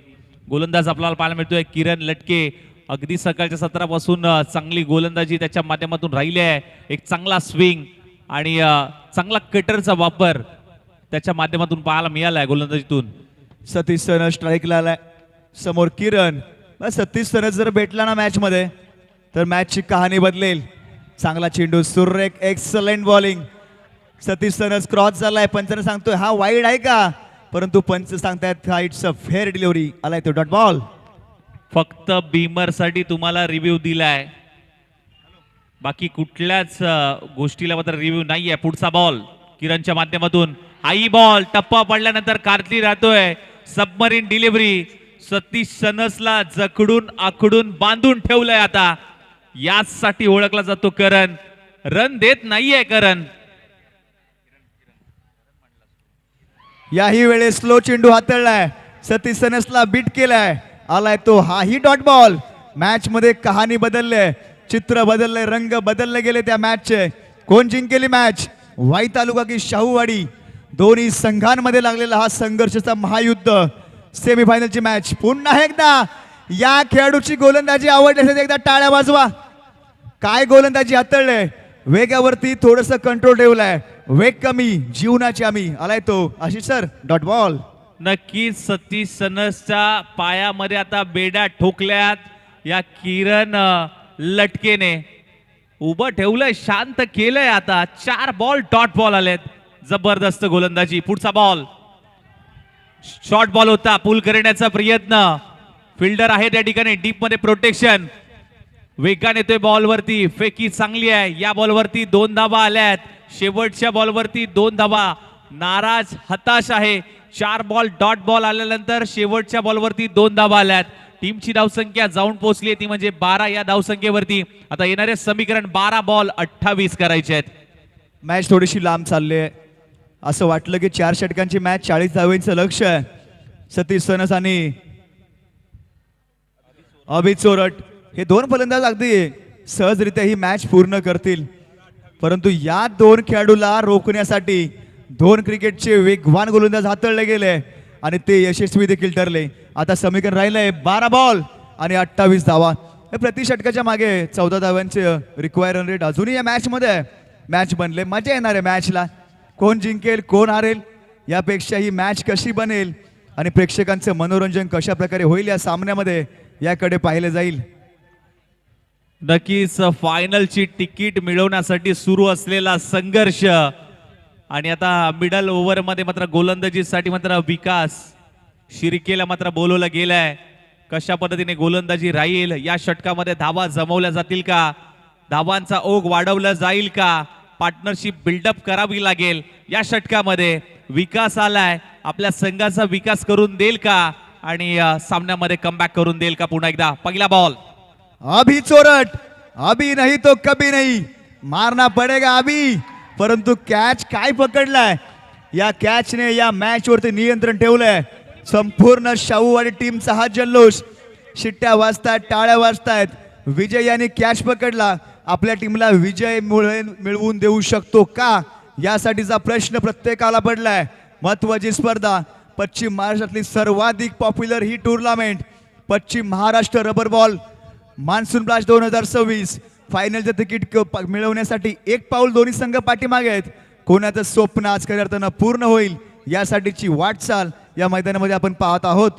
गोलंदाज आपल्याला पाहायला मिळतोय किरण लटके. अगदी सकाळच्या सत्रापासून चांगली गोलंदाजी त्याच्या माध्यमातून राहिली आहे. एक चांगला स्विंग आणि चांगला कटरचा वापर त्याच्या माध्यमातून पाहायला मिळाला आहे गोलंदाजीतून. सतीश सनस स्ट्राईकला आलाय. समोर किरण. सतीश सनस जर भेटला ना मॅच मध्ये तर मॅचची कहाणी बदलेल. चांगला चेंडू, सुरेख, excellent bowling. Satish sons cross झालाय. पंचाने सांगतोय हा वाईड आहे का, परंतु पंच सांगतायत हा इट्स अ फेअर डिलिव्हरी. आलाय तो डॉट बॉल. फक्त बीमर साठी तुम्हाला रिव्ह्यू दिलाय, बाकी कुठल्याच गोष्टीला मात्र रिव्ह्यू नाहीये. पुढचा बॉल किरणच्या माध्यमातून हाई बॉल, टप्पा पडल्यानंतर कारली राहतोय. Submarine delivery. सतीश सनसला जकडून आखडून बांधून ठेवलंय आता याचसाठी ओळखला जातो करण. रन देत नाहीये करण. याही वेळेस स्लो चेंडू हाताळलाय, सतीश सनसला बीट केलाय, आलाय तो हाही डॉट बॉल. मॅच मध्ये कहाणी बदलले, चित्र बदलले, रंग बदलले गेले त्या मॅचचे. कोण जिंकेली मॅच, वाई तालुका की शाहूवाडी? दोन्ही संघांमध्ये लागलेला हा संघर्षाचा महायुद्ध. सेमीफायनलची मॅच पुन्हा एकदा या खेळाडूची गोलंदाजी आवडली असेल एकदा टाळ्या वाजवा. काय गोलंदाजी हाताळले, वेगावरती थोडस कंट्रोल ठेवलाय, वेग कमी जीवनाची आम्ही. आलाय तो आशिष सर डॉट बॉल. नक्कीच सतीश सनसच्या पायामध्ये आता बेड्या ठोकल्यात या किरण लटकेने. उभं ठेवलंय, शांत केलंय. आता 4 बॉल डॉट बॉल आलेत. जबरदस्त गोलंदाजी. पुढचा बॉल शॉर्ट बॉल होता, पुल करण्याचा प्रयत्न. फिल्डर आहे त्या ठिकाणी, डीप मध्ये प्रोटेक्शन. वेगाने येतोय बॉलवरती, फेकी चांगली आहे. या बॉलवरती 2 धावा आल्यात. शेवटच्या बॉलवरती 2 धावा. नाराज हताश आहे. 4 बॉल डॉट बॉल आल्यानंतर शेवटच्या बॉलवरती 2 धावा आल्यात. टीमची धावसंख्या जाऊन पोहोचली ती म्हणजे 12 या धावसंख्येवरती. आता येणारे समीकरण 12 बॉल 28 करायचे आहेत. मॅच थोडीशी लांब चालली आहे. असं वाटलं की 4 षटकांची मॅच, 40 धावांचं लक्ष आहे. सतीश सनस आणि अभि चोरट हे 2 फलंदाज अगदी सहजरित्या ही मॅच पूर्ण करतील, परंतु या 2 खेळाडूला रोखण्यासाठी 2 क्रिकेटचे वेगवान गोलंदाज हाताळले गेले आणि ते यशस्वी देखील ठरले. आता समीकरण राहिलंय 12 बॉल आणि 28 धावा. प्रति षटकाच्या मागे 14 धावांचे रिक्वायर रन रेट अजूनही या मॅच मध्ये आहे. मॅच बनले, मजा येणार आहे मॅचला. कोण जिंकेल कोण हारेल यापेक्षा ही मॅच कशी बनेल आणि प्रेक्षकांचं मनोरंजन कशा प्रकारे होईल या सामन्यामध्ये याकडे पाहिले जाईल. नक्कीच फायनलची तिकीट मिळवण्यासाठी सुरू असलेला संघर्ष. आणि आता मिडल ओव्हर मध्ये मात्र गोलंदाजीसाठी मात्र विकास शिर्केला मात्र बोलवलं गेलंय. कशा पद्धतीने गोलंदाजी राहील, या षटकामध्ये धावा जमवल्या जातील का, धावांचा ओघ वाढवला जाईल का, पार्टनरशिप बिल्डअप करावी लागेल. या षटकामध्ये विकास आलाय, आपल्या संघाचा विकास करून देईल का आणि सामन्यामध्ये कमबॅक करून देईल का. पुन्हा एकदा पहिला बॉल. अभी चोरट, अभी नहीं तो कभी नहीं, मारना पडेगा अभी. परंतु कॅच काय पकडलाय, या कॅचने या मॅच वरती नियंत्रण ठेवलंय. संपूर्ण शाहूवाडी टीमचा हा जल्लोष, शिट्ट्या वाजतायत, टाळ्या वाजतायत. विजय यांनी कॅच पकडला, आपल्या टीमला विजय मिळवून देऊ शकतो का, यासाठीचा प्रश्न प्रत्येकाला पडलाय. महत्वाची स्पर्धा, पश्चिम महाराष्ट्रातली सर्वाधिक पॉप्युलर ही टुर्नामेंट, पश्चिम Maharashtra rubber ball monsoon blast 2026. फायनलचं तिकीट मिळवण्यासाठी 1 पाऊल दोन्ही संघ पाठीमागे आहेत. कोणाचं स्वप्न आज खऱ्या अर्थानं पूर्ण होईल यासाठीची वाटचाल या मैदानामध्ये आपण पाहत आहोत.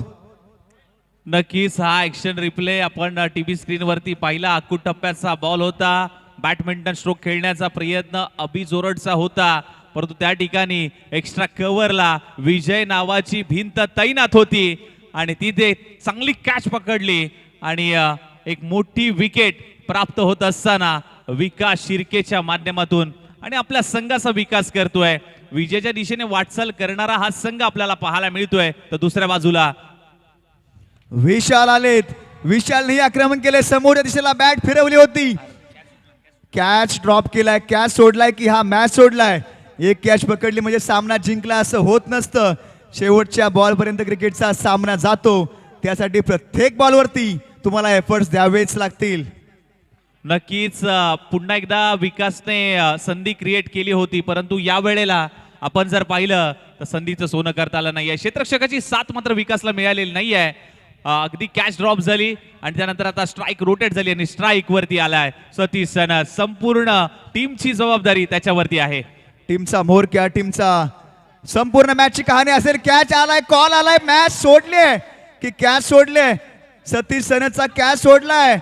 नक्कीच हा ऍक्शन रिप्ले आपण टीव्ही स्क्रीन वरती पाहिला. अक्कू टप्प्याचा बॉल होता, बॅडमिंटन स्ट्रोक खेळण्याचा प्रयत्न अभि जोरडचा होता, परंतु त्या ठिकाणी एक्स्ट्रा कव्हरला विजय नावाची भिंत तैनात होती आणि तिथे चांगली कॅच पकडली आणि एक मोठी विकेट प्राप्त होत असताना विकास शिर्केच्या माध्यमातून आणि आपल्या संघाचा विकास करतोय. विजयाच्या दिशेने वाटचाल करणारा हा संघ आपल्याला पाहायला मिळतोय. तर दुसऱ्या बाजूला विशाल आलेत, विशालने आक्रमण केले, समोरच्या दिशेला बॅट फिरवली होती, कॅच ड्रॉप केलाय, कॅच सोडलाय की हा मॅच सोडलाय. एक कॅच पकडली म्हणजे सामना जिंकला असं होत नसतं. शेवटच्या बॉल पर्यंत क्रिकेटचा सामना जातो, त्यासाठी प्रत्येक बॉलवरती तुम्हाला एफर्ट्स द्यावेच लागतील. नक्कीच पुन्हा एकदा विकासने संधी क्रिएट केली होती, परंतु या वेळेला आपण जर पाहिलं तर संधीचं सोनं करता आलं नाहीये. क्षेत्ररक्षकाची साथ मात्र विकासला मिळालेली नाहीये. अगदी कॅच ड्रॉप झाली आणि त्यानंतर आता स्ट्राईक रोटेट झाली आणि स्ट्राईक वरती आलाय सतीश सनस. संपूर्ण टीमची जबाबदारी त्याच्यावरती आहे. टीमचा म्होरक्या, टीमचा संपूर्ण मॅचची कहाणी असेल. कॅच आलाय, कॉल आलाय, मॅच सोडले की कॅच सोडले, सतीश सनसचा कॅच सोडलाय.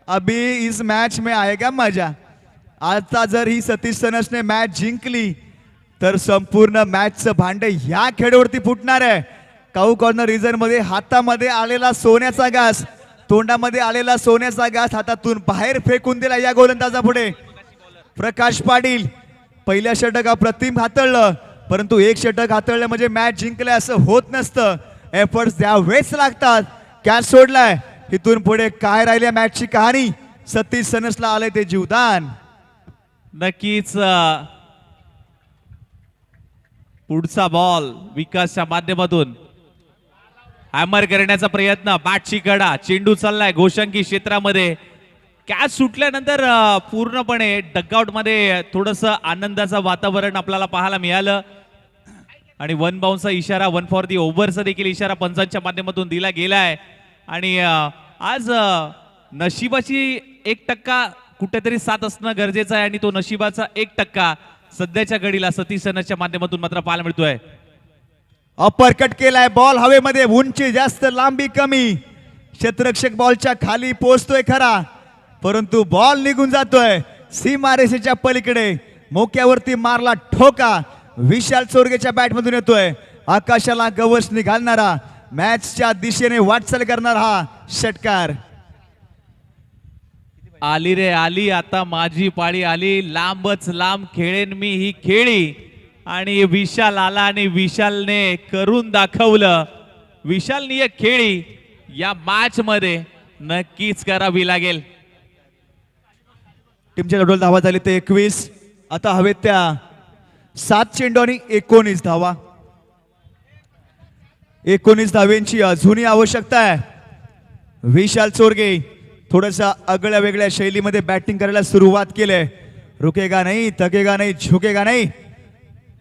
अभी इस मैच में आएगा मजा. आता जर ही सतीश सनसने मॅच जिंकली तर संपूर्ण मॅचचं भांडे ह्या खेळाडूवरती फुटणार आहे. काऊ कॉर्नर रिझन मध्ये हातामध्ये आलेला सोन्याचा घास, तोंडामध्ये आलेला सोन्याचा घास हातातून बाहेर फेकून दिला या गोलंदाजापुढे. प्रकाश पाटील पहिल्या षटक अप्रतिम हाताळलं, परंतु एक षटक हाताळलं म्हणजे मॅच जिंकले असं होत नसतं. एफर्ट्स द्यावेच लागतात. कॅच सोडलाय, इथून पुढे काय राहिल्या मॅचची कहाणी सतीश सनसला आलंय ते जीवदान. नक्कीच पुढचा बॉल विकासच्या माध्यमातून हॅमर करण्याचा प्रयत्न. बॅटची कडा, चेंडू चाललाय घोषंकी क्षेत्रामध्ये. कॅच सुटल्यानंतर पूर्णपणे डगआउट मध्ये थोडस आनंदाचं वातावरण आपल्याला पाहायला मिळालं आणि वन बाउन्सचा इशारा, वन फॉर दी ओव्हरचा देखील इशारा पंचांच्या माध्यमातून दिला गेलाय. आणि आज नशिबाची 1% कुठेतरी साथ असणं गरजेचं आहे आणि तो नशिबाचा 1% सध्याच्या घडीला सतीश सनसच्या माध्यमातून मात्र पाहायला मिळतोय. अपरकट केलाय, बॉल हवेमध्ये, उंची जास्त लांबी कमी. क्षेत्ररक्षक बॉलच्या खाली पोहोचतोय खरा, परंतु बॉल निघून जातोय सीमारेषेच्या पलीकडे. मोक्यावरती मारला ठोका, विशाल चोरगेच्या बॅट मधून येतोय. आकाशाला गवसणी घालणारा, मॅचच्या दिशेने वाटचाल करणारा हा षटकार. आली रे आली, आता माझी पाळी आली, लांबच लांब खेळेन मी ही खेळी. आणि विशाल आला आणि विशालने करून दाखवलं. विशालनी एक खेळी या मॅच मध्ये नक्कीच करावी लागेल. टीमच्या टोटल धावा झाली ते 21. आता हवेत त्या 7 चेंडू आणि 19 धावा. 19 धावेंची अजूनही आवश्यकता आहे. विशाल चोरगे थोडसा आगळ्या वेगळ्या शैलीमध्ये बॅटिंग करायला सुरुवात केली. रुकेगा नाही, थकेगा नाही, झुकेगा नाही,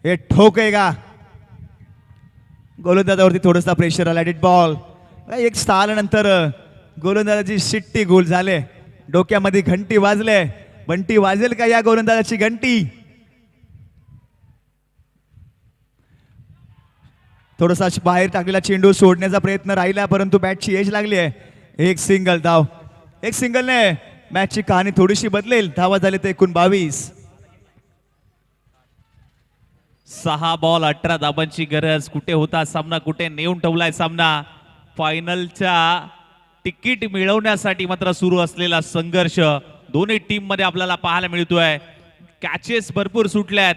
हे ठोकेगा. गोलंदाजावरती थोडासा प्रेशर आला. Dead ball. एक स्थान नंतर गोलंदाजाची शिट्टी गोल झाले. डोक्यामध्ये घंटी वाजले. बंटी वाजेल का या गोलंदाजाची घंटी? थोडासा बाहेर टाकलेला चेंडू सोडण्याचा प्रयत्न राहिला, परंतु बॅटची एज लागली आहे. एक सिंगल धाव. एक सिंगलने मॅचची कहाणी थोडीशी बदलेल. धावा झाले ते 22. 6 बॉल 18 धाबांची गरज. कुठे होता सामना, कुठे नेऊन ठेवलाय सामना. फायनलच्या तिकीट मिळवण्यासाठी मात्र सुरू असलेला संघर्ष दोन्ही टीम मध्ये आपल्याला पाहायला मिळतोय. कॅचेस भरपूर सुटल्यात.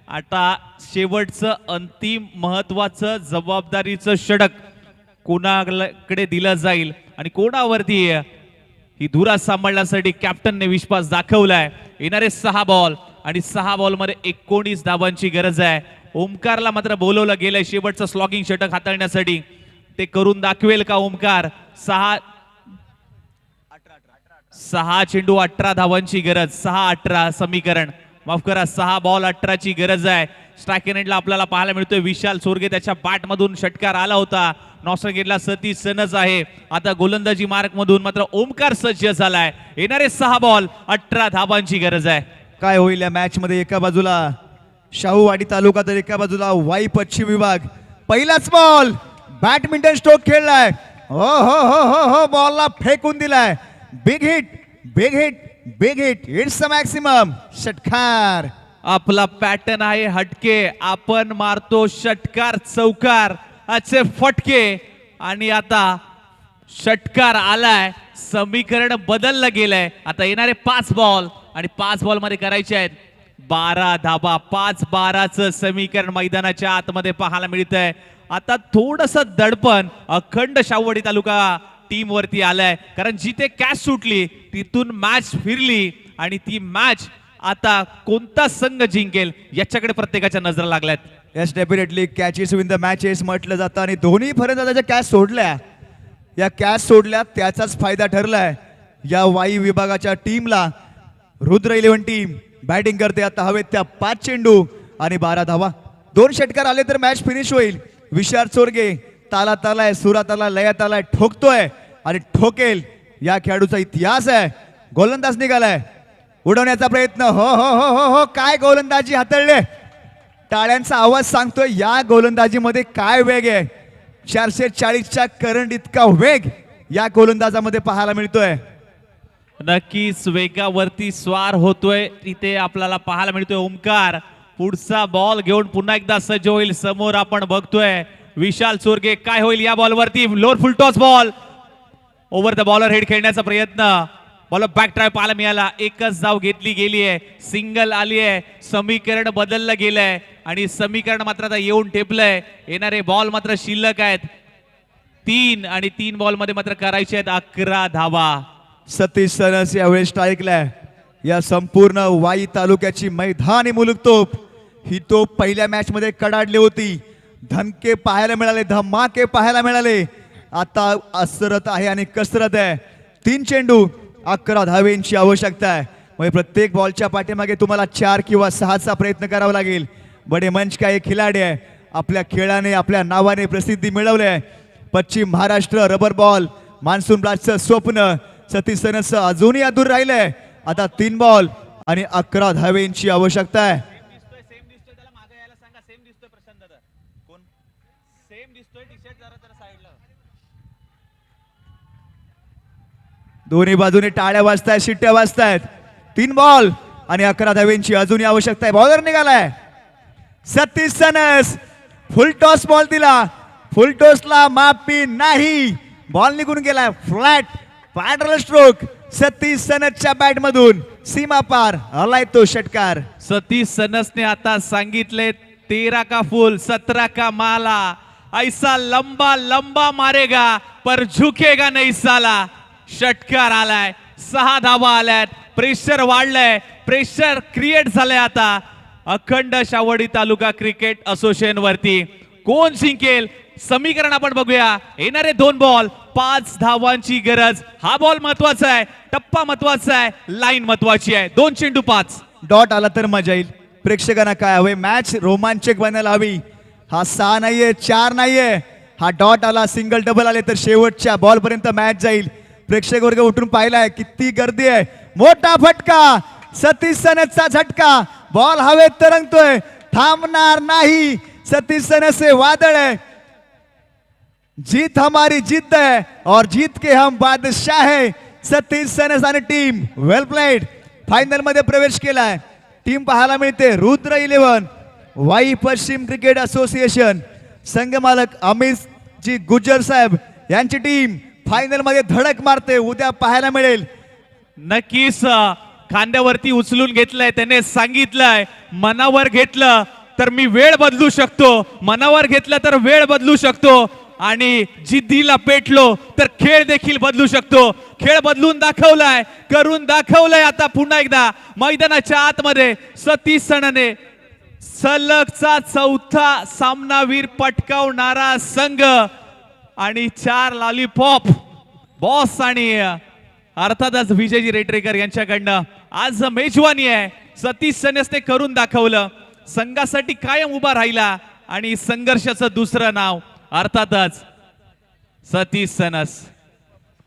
आता शेवटचं अंतिम महत्वाचं जबाबदारीचं षटक कोणाकडे दिलं जाईल आणि कोणावरती ही धुरा सांभाळण्यासाठी कॅप्टनने विश्वास दाखवलाय. येणारे 6 बॉल आणि 6 बॉल मध्ये 19 धाबांची गरज आहे. ओमकारला मात्र बोलवलं गेलंय शेवटचं स्लॉगिंग षटक हाताळण्यासाठी. ते करून दाखवेल का ओमकार? 6 चेंडू 18 धावांची गरज. 6-18 समीकरण, माफ करा, 6 बॉल 18 ची गरज आहे. स्ट्रायक एंडला आपल्याला पाहायला मिळतोय विशाल चोरगे. त्याच्या बॅट मधून षटकार आला होता. नॉस्ट्राइक एंडला सतीश सनस आहे. आता गोलंदाजी मार्क मधून मात्र ओमकार सज्ज झालाय. येणारे 6 बॉल 18 धाबांची गरज आहे. काय होईल या मॅच मध्ये? एका बाजूला शाहूवाडी तालुका तर एका बाजूला वाई पश्चिम विभाग. पहिलाच बॉल बॅडमिंटन स्ट्रोक खेळलाय. हो हो हो हो हो, बॉलला फेकून दिलाय. Big hit, big hit, big hit. It's a maximum. षटकार. आपला पॅटर्न आहे हटके. आपण मारतो षटकार चौकार असे फटके. आणि आता षटकार आलाय. समीकरण बदललं गेलंय. आता येणारे 5 बॉल आणि 5 बॉल मध्ये करायचे आहेत 12 धाबा. 5-12चं समीकरण मैदानाच्या आतमध्ये पाहायला मिळतंय. आता थोडस दडपण अखंड शाहूवाडी तालुका टीम वरती आलाय, कारण जिथे कॅच सुटली तिथून मॅच फिरली आणि ती मॅच आता कोणता संघ जिंकेल याच्याकडे प्रत्येकाच्या नजर लागल्यात. Yes, definitely catches win the matches म्हटलं जातं आणि दोन्ही फलंदाजाच्या कॅच सोडल्या. या कॅच सोडल्या त्याचाच फायदा ठरलाय या वाई विभागाच्या टीमला. रुद्र 11 टीम बॅटिंग करते. आता हवेत त्या 5 चेंडू आणि 12 धावा. 2 षटकार आले तर मॅच फिनिश होईल. विशाल चोरगे तालात आलाय, सुरात आलाय, लयात आलाय, ठोकतोय आणि ठोकेल. या खेळाडूचा इतिहास आहे. गोलंदाज निघालाय. उडवण्याचा प्रयत्न. हो हो हो हो हो, काय गोलंदाजी हाताळले. टाळ्यांचा आवाज सांगतोय या गोलंदाजीमध्ये काय वेग आहे. 440च्या करंट इतका वेग या गोलंदाजामध्ये पाहायला मिळतोय. नक्कीच वेगावरती स्वार होतोय इथे आपल्याला पाहायला मिळतोय ओमकार. पुढचा बॉल घेऊन पुन्हा एकदा सज्ज होईल. समोर आपण बघतोय विशाल चोरगे. काय होईल या बॉलवरती? Lower full toss ball. Over the bowler head खेळण्याचा प्रयत्न. बॉलर बॅक ट्राय पाहायला मिळाला. एकच धाव घेतली गेली आहे. सिंगल आली आहे. समीकरण बदललं गेलंय आणि समीकरण मात्र आता येऊन ठेपलंय. येणारे बॉल मात्र शिल्लक आहेत 3 आणि 3 बॉल मध्ये मात्र करायचे आहेत 11 धावा. सतीश सनस यावेळी स्ट्राईकला या संपूर्ण वाई तालुक्याची मैदानी मुलूक तोप ही तोप पहिल्या मॅच मध्ये कडाडली होती. धमके पाहायला मिळाले, धमाके पाहायला मिळाले. आता असरत आहे आणि कसरत आहे. 3 चेंडू 11 धावेंची आवश्यकता आहे. म्हणजे प्रत्येक बॉलच्या पाठीमागे तुम्हाला 4 किंवा 6चा प्रयत्न करावा लागेल. बडे मंच का एक खिलाडी आहे, आपल्या खेळाने आपल्या नावाने प्रसिद्धी मिळवली आहे. पश्चिम महाराष्ट्र रबर बॉल मान्सून ब्लास्टचं स्वप्न सतीश सनस अजूनही अधूर राहिलंय. आता 3 बॉल आणि 11 धावेंची आवश्यकता आहे. दोन्ही बाजूने टाळ्या वाजतायत, शिट्ट्या वाजतायत. 3 बॉल आणि 11 धावेंची अजूनही आवश्यकता आहे. बॉलर निघालाय Satish Sanas. Full toss ball दिला, फुल टॉसला माफी नाही. बॉल निघून गेलाय फ्लॅट पॅडल स्ट्रोक. सतीश सनसच्या बॅट मधून सीमा पार आलाय तो षटकार. सतीश सनसने आता सांगितले 13 का फूल 17 का माला, ऐसा लंबा लंबा मारेगा पर झुकेगा नहीं साला. षटकार आलाय, 6 धावा आल्यात. प्रेशर वाढलंय, प्रेशर क्रिएट झालंय. आता अखंड शावडी तालुका क्रिकेट असोसिएशन वरती कोण जिंकेल समीकरण आपण बघूया. येणारे 2 बॉल 5 धावांची गरज. हा बॉल महत्वाचा आहे, टप्पा महत्वाचा आहे, लाईन महत्वाची आहे. 2 चेंडू 5. डॉट आला तर मजा येईल. प्रेक्षकांना काय हवंय, मॅच रोमांचक बनायला हवी. हा 6 नाहीये, 4 नाहीये. हा डॉट आला, सिंगल डबल आले तर शेवटच्या बॉल पर्यंत मॅच जाईल. प्रेक्षक वर्ग उठून पाहिलाय किती गर्दी आहे. मोठा फटका, सतीश सनसचा झटका. बॉल हवेत तरंगतोय, थांबणार नाही. सतीश सनस से वादळ है, जीत हमारी जिद्द है और जीत के हम बादशाह है. सतीश सनस आणि टीम वेल प्लेड फायनल मध्ये प्रवेश केलाय. टीम पाहायला मिळते रुद्र 11 वाई पश्चिम क्रिकेट असोसिएशन. संघमालक अमित जी गुज्जर साहेब यांची टीम फायनल मध्ये धडक मारते. उद्या पाहायला मिळेल. नक्कीच खांद्यावरती उचलून घेतलंय. त्याने सांगितलंय मनावर घेतलं तर मी वेळ बदलू शकतो, मनावर घेतलं तर वेळ बदलू शकतो आणि जिद्दीला पेटलो तर खेळ देखील बदलू शकतो. खेळ बदलून दाखवलाय, करून दाखवलाय. आता पुन्हा एकदा मैदानाच्या आतमध्ये सतीश सनने सलगचा 4था सामनावीर पटकावणारा संघ आणि 4 लॉलीपॉप बॉस आणि अर्थातच विजयजी रेटरेकर यांच्याकडनं आज मेजवानी आहे. सतीश सनसने करून दाखवलं, संघासाठी कायम उभा राहिला आणि संघर्षाचं दुसरं नाव अर्थातच सतीश सनस.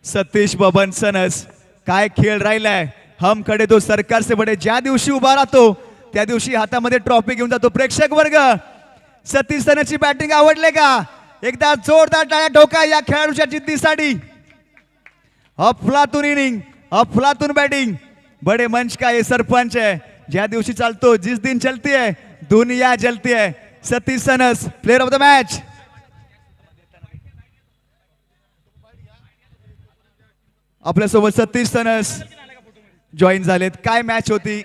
सतीश बबन सनस काय खेळ राहिलाय. हम खडे तो सरकार से बडे. ज्या दिवशी उभा राहतो त्या दिवशी हातामध्ये ट्रॉफी घेऊन जातो. प्रेक्षक वर्ग सतीश सनसची बॅटिंग आवडले का? एकदा जोरदार टाळ्या ठोका या खेळाडूच्या जिद्दीसाठी. अफलातून इनिंग, अफलातून बॅटिंग. बडे मंच का ये सरपंच है. ज्या दिवशी चालतो, जिस दिन चलती है दुनिया जलती है. Satish sons player of the match. आपल्यासोबत सतीश सनस जॉईन झालेत. काय मॅच होती.